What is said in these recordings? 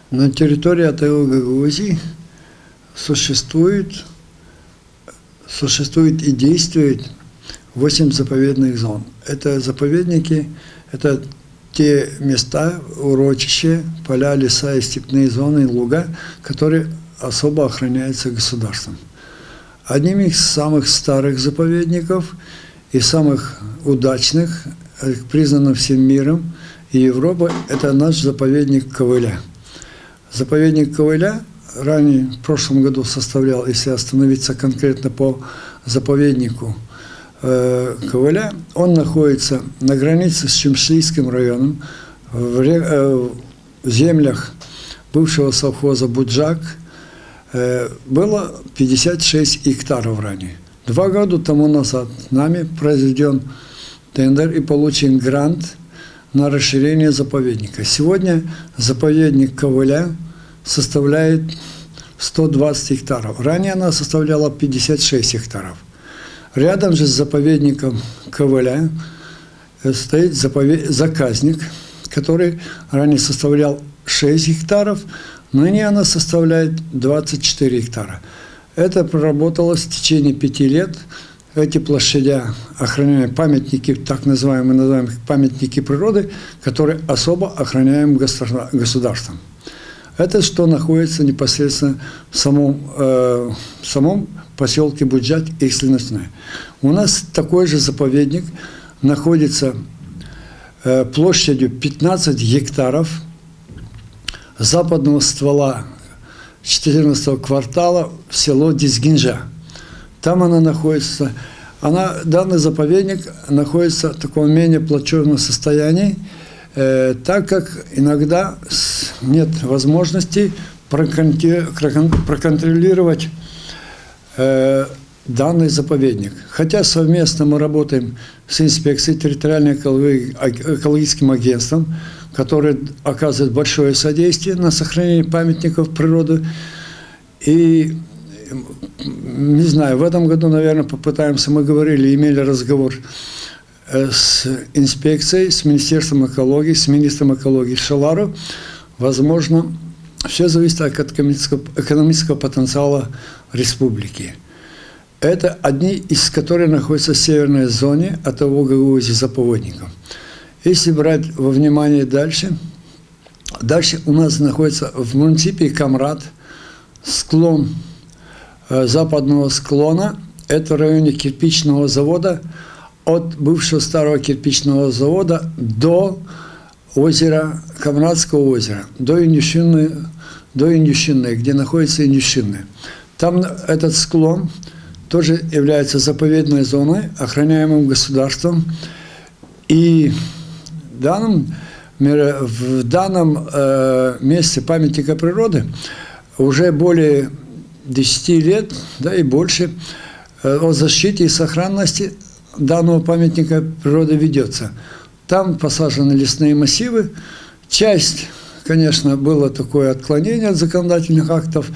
На территории АТО Гагаузии существует и действует 8 заповедных зон. Это заповедники, это те места, урочища, поля, леса и степные зоны, луга, которые особо охраняются государством. Одним из самых старых заповедников и самых удачных, признанным всем миром и Европой, это наш заповедник Ковыля. Заповедник Ковыля ранее, в прошлом году составлял, если остановиться конкретно по заповеднику Ковыля, он находится на границе с Чимшийским районом, в землях бывшего совхоза Буджак. Было 56 гектаров ранее. 2 года тому назад нами произведен тендер и получен грант на расширение заповедника. Сегодня заповедник Ковыля составляет 120 гектаров. Ранее она составляла 56 гектаров. Рядом же с заповедником Ковыля стоит заказник, который ранее составлял 6 гектаров, ныне она составляет 24 гектара. Это проработалось в течение 5 лет. Эти площадя охраняем памятники, так называемые памятники природы, которые особо охраняем государством. Это что находится непосредственно в самом поселке Буджак, если начиная. У нас такой же заповедник находится площадью 15 гектаров западного ствола 14 квартала в село Дизгинжа. Там она находится. Данный заповедник находится в таком менее плачевном состоянии, так как иногда нет возможности проконтролировать данный заповедник. Хотя совместно мы работаем с инспекцией территориально-экологическим агентством, которое оказывает большое содействие на сохранение памятников природы. И, не знаю, в этом году, наверное, попытаемся, мы говорили, имели разговор с инспекцией, с Министерством экологии, с министром экологии Шалару. Возможно, все зависит от экономического потенциала республики. Это одни из которых находятся в северной зоне АТО Гагаузии заповедников. Если брать во внимание дальше у нас находится в муниципе Камрад склон западного склона, это в районе кирпичного завода, от бывшего старого кирпичного завода до озера, Камрадского озера, до Индюшины, где находится Индюшины. Там этот склон тоже является заповедной зоной, охраняемым государством. И в данном месте памятника природы уже более 10 лет, да и больше, о защите и сохранности данного памятника природы ведется. Там посажены лесные массивы. Часть, конечно, было такое отклонение от законодательных актов,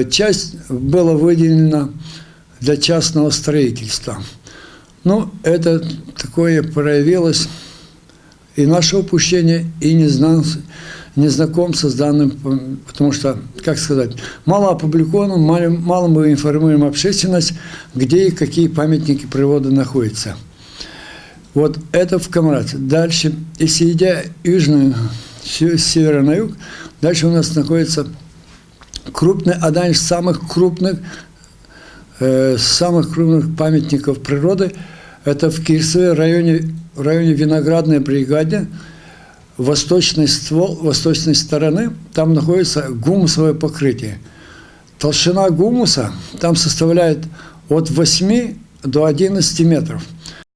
часть была выделена для частного строительства. Но это такое проявилось и наше упущение, и незнакомство с данным, потому что, как сказать, мало опубликовано, мало мы информируем общественность, где и какие памятники природы находятся. Вот это в Камраде. Дальше, если идя с севера на юг, дальше у нас находится одна из самых крупных памятников природы. Это в Кирсове, в районе Виноградной бригады, восточный ствол, восточной стороны, там находится гумусовое покрытие. Толщина гумуса там составляет от 8 до 11 метров.